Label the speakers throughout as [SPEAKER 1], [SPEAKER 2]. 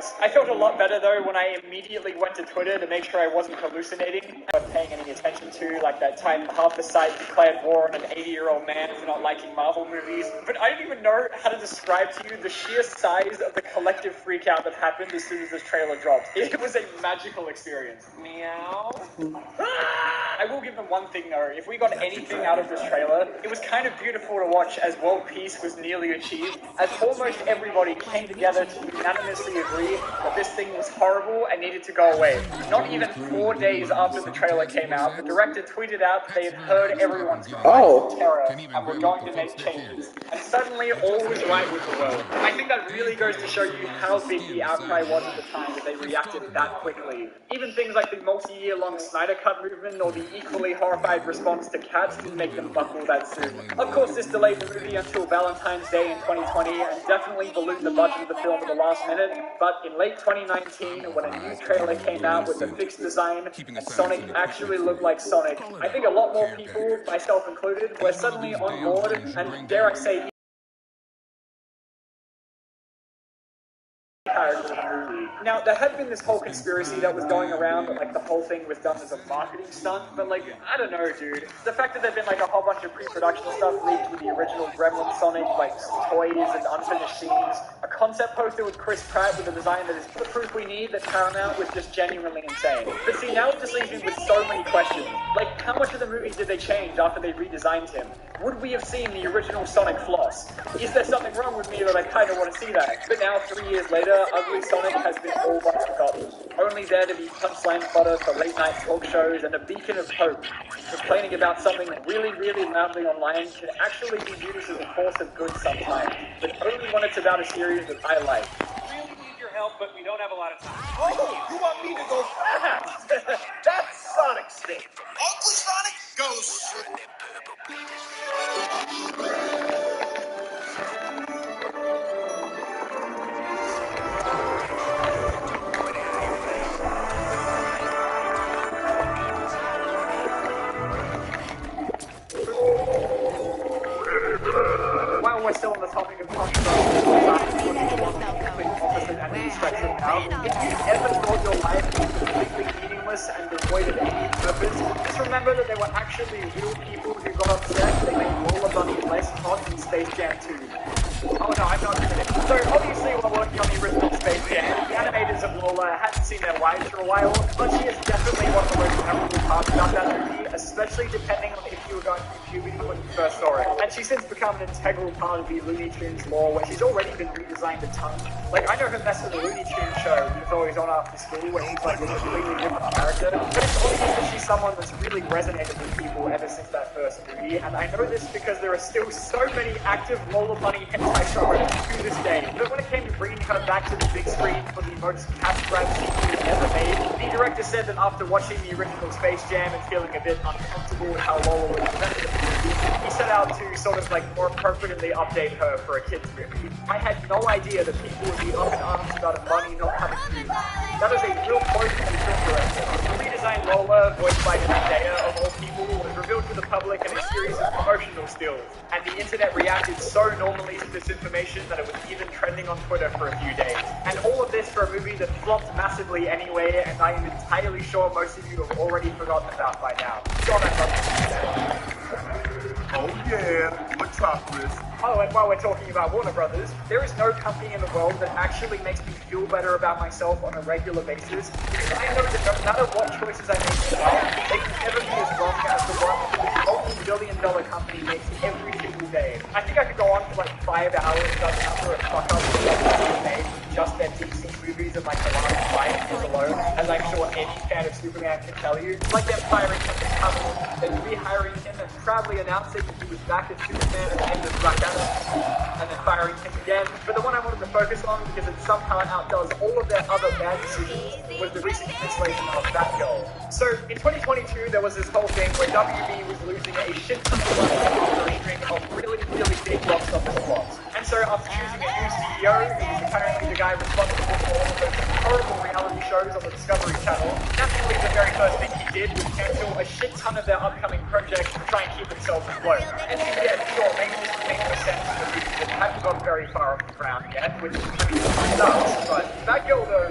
[SPEAKER 1] choice. I felt a lot better though when I immediately went to Twitter to make sure I wasn't hallucinating or paying any attention to, like that time half the site declared war on an 80-year-old man for not liking Marvel movies. But I don't even know how to describe to you the sheer size of the collective freakout that happened as soon as this trailer dropped. It was a magical experience. Meow. I will give them one thing though, if we got anything out of this trailer, it was kind of beautiful to watch as world peace was nearly achieved, as almost everybody came together to unanimously agree that this thing was horrible and needed to go away. Not even 4 days after the trailer came out, the director tweeted out that they had heard everyone's cries of terror and were going to make changes. And suddenly all was right with the world. I think that really goes to show you how big the outcry was at the time that they reacted that quickly. Even things like the multi-year-long Snyder Cut movement or the equally horrified response to Cats didn't make them buckle that soon. Of course, this delayed the movie until Valentine's Day in 2020 and definitely ballooned the budget of the film at the last minute, but in late 2019, when a new trailer came out with a fixed design and Sonic actually looked like Sonic, I think a lot more people, myself included, were suddenly on board and, dare I say, character of the movie. Now, there had been this whole conspiracy that was going around that, like, the whole thing was done as a marketing stunt, but, like, I don't know, dude. The fact that there'd been, like, a whole bunch of pre-production stuff leaked with the original Gremlin Sonic, like, toys and unfinished scenes, a concept poster with Chris Pratt with a design that is the proof we need that Paramount was just genuinely insane. But see, now it just leaves me with so many questions. Like, how much of the movie did they change after they redesigned him? Would we have seen the original Sonic floss? Is there something wrong with me that I kind of want to see that? But now, 3 years later, Ugly Sonic has been all but forgotten. Only there to be punchline fodder for late-night talk shows and a beacon of hope. Complaining about something really, really loudly online can actually be used as a force of good sometimes, but only when it's about a series that I like.
[SPEAKER 2] We really need your help, but we don't have a lot of time.
[SPEAKER 3] Oh, you want me to go fast? That's Sonic's thing. Ugly Sonic goes.
[SPEAKER 1] While we're still on the topic of controversy, opposite end of the spectrum now, if you ever thought your life was completely meaningless and devoid of any purpose, just remember that there were actually real people who got upset they made Roller Bunny less hot in Space Jam 2. Oh no, I'm not kidding. So obviously we're working on the original Space Jam. The animators of Lola hadn't seen their wives for a while, but she is definitely one of the most memorable parts about that movie, especially depending on if you were going through puberty when you first saw it. And she's since become an integral part of the Looney Tunes lore, where she's already been redesigned a ton. Like, I know her best in the Looney Tunes show, which is always on after school, where she's like a completely different character. But it's obvious that she's someone that's really resonated with people ever since that first movie, and I know this because there are still so many active Lola Bunny hentai subreddits to this day. But when it came to bringing her back to the big screen for the most cash-grab sequel ever made, the director said that after watching the original Space Jam and feeling a bit uncomfortable with how Lola was presented in the movie, he set out to sort of like more appropriately update her for a kid's movie. I had no idea that people would be up in arms about a bunny not coming through. That is a real quote from the film director. The redesigned Lola, voiced by Zendaya of all people, was revealed to the public in a series of promotional stills, and the internet reacted so normally to this information that it was even trending on Twitter for a few days. And all of this for a movie that flopped massively anyway, and I am entirely sure most of you have already forgotten about by now. So that's up to
[SPEAKER 3] Oh yeah, Metropolis.
[SPEAKER 1] Oh, and while we're talking about Warner Brothers, there is no company in the world that actually makes me feel better about myself on a regular basis, because I know that no matter what choices I make in life, they can never be as wrong as the one that this multi-billion-dollar company makes every single day. I think I could go on for like 5 hours without the number of fuck-ups that they've made, just their DC movies and like the last 5 years alone, as I'm sure any fan of Superman can tell you. Like them firing Henry Cavill, then rehiring him and proudly announcing that he was back as Superman at the end of Black Adam, and then firing him again. But the one I wanted to focus on, because it somehow outdoes all of their other bad decisions, was the recent cancellation of Batgirl. So in 2022, there was this whole thing where WB was losing a shit ton of money after a string of really, really big box office flops. And so after choosing a new CEO, who was apparently the guy responsible for all of those horrible reality shows on the Discovery Channel, naturally the very first thing he did was cancel a shit ton of their upcoming projects to try and keep himself afloat. And yeah, sure, maybe this would make more sense for movies that haven't got very far off the ground yet, which I mean, it does, but Batgirl though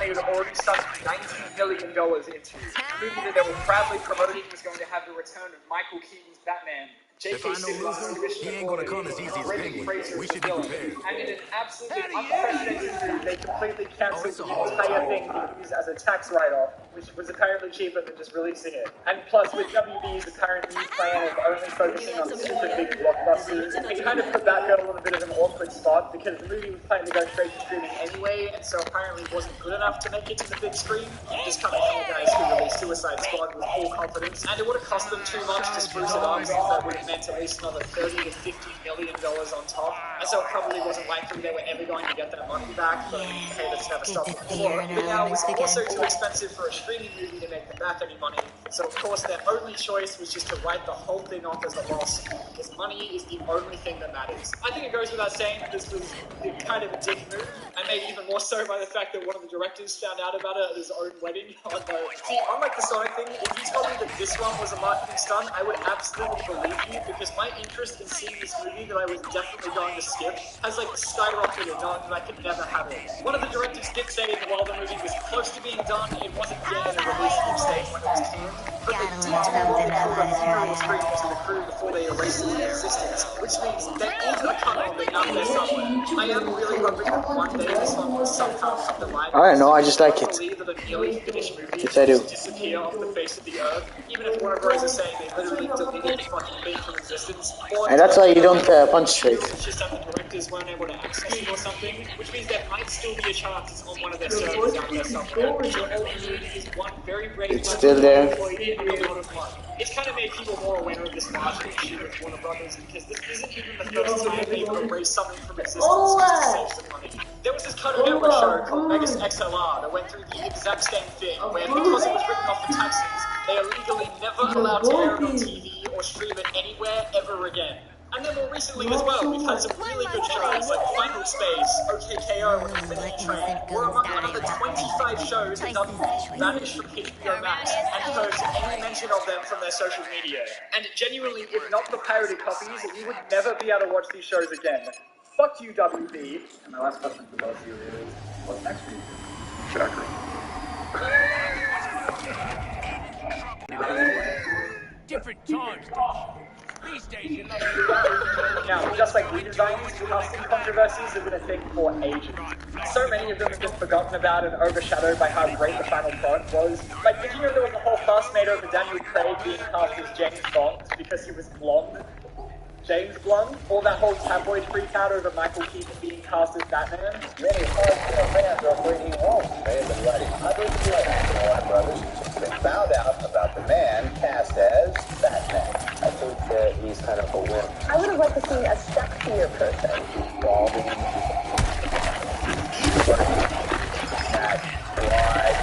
[SPEAKER 1] they had already sunk $90 million into. The movie that they were proudly promoting was going to have the return of Michael Keaton's Batman.
[SPEAKER 4] If I know loser, he ain't gonna come as easy as Penguin. We should be prepared.
[SPEAKER 1] And in an absolutely unprecedented move, they completely cancelled the entire thing being used as a tax write-off, which was apparently cheaper than just releasing it. And plus, with WB's apparent new plan of only focusing on super big blockbusters, it kind of put Batgirl in a bit of an awkward spot because the movie was planning to go straight to streaming anyway, and so apparently wasn't good enough to make it to the big screen. Just coming from the guys who released Suicide Squad with full confidence, and it would have cost them too much to spruce it up, since that would have meant at least another $30 to $50 million on top, and so it probably wasn't likely they were ever going to get that money back, but hey, that's never stopped before. But now it was also too expensive for a streaming movie to make them back any money, so of course their only choice was just to write the whole thing off as a loss, because money is the only thing that matters. I think it goes without saying that this was kind of a dick move, and maybe even more so by the fact that one of the directors found out about it at his own wedding. See, unlike the Sonic thing, if you told me that this one was a marketing stunt, I would absolutely believe you, because my interest in seeing this movie that I was definitely going to skip has like skyrocketed, knowing that I could never have it. One of the directors did say that while the movie was close to being done, it wasn't yet in a release stage when it was canned, but they did do what they called a funeral screening to the crew before they erased it from existence, which means they all got cut on it out there somewhere. I am really hoping that one day this one will somehow come to light.
[SPEAKER 5] I don't know, I just like it.
[SPEAKER 1] Believe that a nearly finished movie
[SPEAKER 5] Yes, I do.
[SPEAKER 1] just disappear off the face of the earth, even if Warner Bros. Is saying they literally deleted the fucking thing from existence.
[SPEAKER 5] And that's why you don't punch straight.
[SPEAKER 1] It's just that the directors weren't able to access it or something, which means there might still be a chance it's on one of their servers out there somewhere. So all you need is one very brave
[SPEAKER 5] It's still there.
[SPEAKER 1] employee and a lot of luck. It's kind of made people more aware of this margin issue with Warner Brothers, because this isn't even the first time they've erased something from existence just to save some money. There was this Cartoon Network show called Megas XLR that went through the exact same thing, where because it was written off the taxes, they are legally never allowed to air it on TV or stream it anywhere ever again. And then more recently as well, we've had some really good shows like Final Space, OKKO, and Infinity Train, were among another 25 shows that WB vanished from HBO Max and purged any mention of them from their social media. And genuinely, if not for pirated copies, we would never be able to watch these shows again. Fuck you, WB.
[SPEAKER 6] And my last question for both of you is, what's next for you?
[SPEAKER 4] Different times. These days, you know.
[SPEAKER 1] Now, just like redesigns, casting controversies have been a thing for ages. So many of them have been forgotten about and overshadowed by how great the final product was. Like, did you know there was a whole fuss made over Daniel Craig being cast as James Bond because he was blonde? James Blunt, or that whole tabloid freak out over Michael Keaton being cast as Batman?
[SPEAKER 3] Many hardcore fans are afraid he won't. They have been writing hundreds of letters to Warner Brothers since they found out about the man cast as Batman. I think he's kind of a wimp.
[SPEAKER 7] I would have liked to see a sexier person.
[SPEAKER 3] Balding.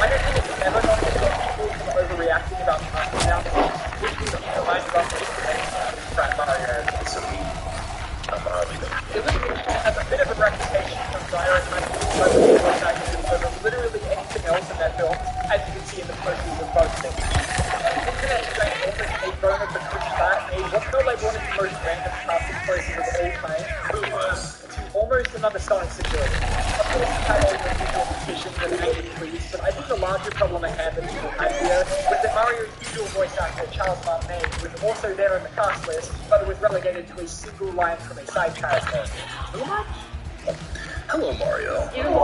[SPEAKER 1] I don't think it's ever going to stop people from overreacting about casting announcements, which is reminds us of Frat Mario. It literally has a bit of a reputation for prioritizing voice actors over literally anything else in their films, as you can see in the posters of both things. Internet drank almost a bone of the Chris Pratt, what felt like one of the most random casting choices of all time, to almost another Sonic situation. Of course, you had all the usual petitions and angry tweets, but I think the larger problem at hand that people had here was that Mario's usual voice actor, Charles Martinet, was also there in the cast list, but it was relegated to a single line from a side character.
[SPEAKER 3] Hello, Mario.